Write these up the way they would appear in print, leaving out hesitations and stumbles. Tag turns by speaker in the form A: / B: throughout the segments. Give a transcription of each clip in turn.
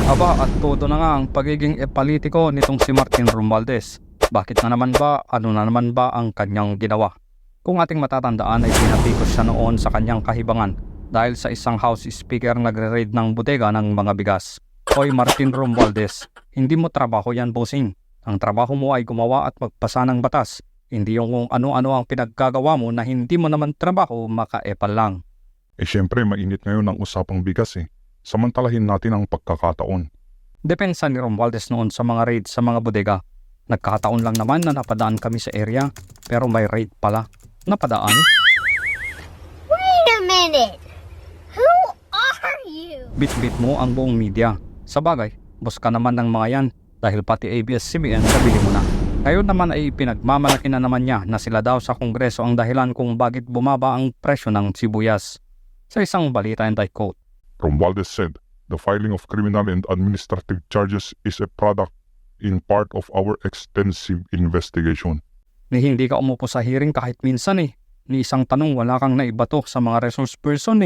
A: Aba at todo na nga ang pagiging epalitiko nitong si Martin Romualdez. Bakit na naman ba, ano na naman ba ang kanyang ginawa? Kung ating matatandaan ay pinatikos siya noon sa kanyang kahibangan dahil sa isang house speaker nagre-raid ng bodega ng mga bigas. Hoy Martin Romualdez, hindi mo trabaho yan bossing. Ang trabaho mo ay gumawa at magpasa ng batas. Hindi yung kung ano-ano ang pinaggagawa mo na hindi mo naman trabaho, maka-epal lang.
B: Syempre mainit ngayon ang usapang bigas Samantalahin natin ang pagkakataon.
A: Depensa ni Romualdez noon sa mga raid sa mga bodega. Nagkataon lang naman na napadaan kami sa area, pero may raid pala. Napadaan?
C: Wait a minute! Who are you?
A: Bit-bit mo ang buong media. Sa bagay, boss ka naman ng mga yan dahil pati ABS-CBN nabili mo na. Ngayon naman ay pinagmamalaki na naman niya na sila daw sa Kongreso ang dahilan kung bakit bumaba ang presyo ng sibuyas. Sa isang balita and I quote,
B: Romualdez said, "The filing of criminal and administrative charges is a product in part of our extensive investigation."
A: Ni hindi ka umupo sa hearing kahit minsan Ni isang tanong wala kang naibato sa mga resource person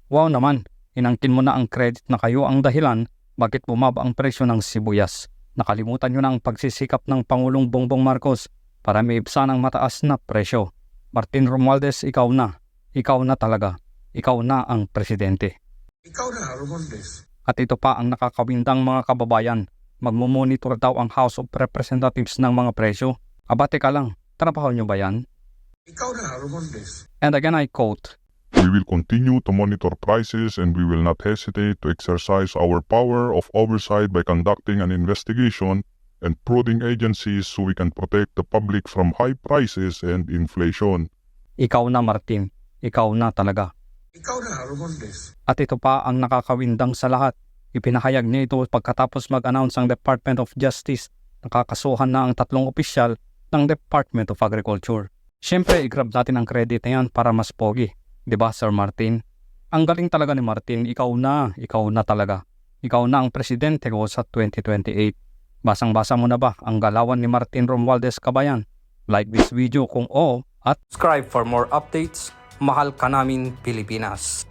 A: Wow naman, inangkin mo na ang credit na kayo ang dahilan bakit bumaba ang presyo ng sibuyas. Nakalimutan nyo na ang pagsisikap ng Pangulong Bongbong Marcos para maibsan ang mataas na presyo. Martin Romualdez, ikaw na. Ikaw na talaga. Ikaw na ang presidente.
D: Ikaw na, Romualdez.
A: At ito pa ang nakakawindang mga kababayan. Magmumonitor daw ang House of Representatives ng mga presyo. Aba teka lang, trabaho nyo ba yan?
D: Ikaw na, Romualdez.
A: And again I quote,
B: We will continue to monitor prices and we will not hesitate to exercise our power of oversight by conducting an investigation and prodding agencies so we can protect the public from high prices and inflation.
A: ikaw na Martin. Ikaw na talaga.
D: Ikaw na, Romualdez.
A: At ito pa ang nakakawindang sa lahat. Ipinahayag niya ito pagkatapos mag-announce ang Department of Justice na kakasuhan na ang 3 opisyal ng Department of Agriculture. Siyempre, i-grab natin ang credit na yan para mas pogi. Diba, Sir Martin? Ang galing talaga ni Martin, ikaw na talaga. Ikaw na ang presidente ko sa 2028. Basang-basa mo na ba ang galawan ni Martin Romualdez Kabayan? Like this video kung oo at subscribe for more updates. Mahal ka namin Pilipinas.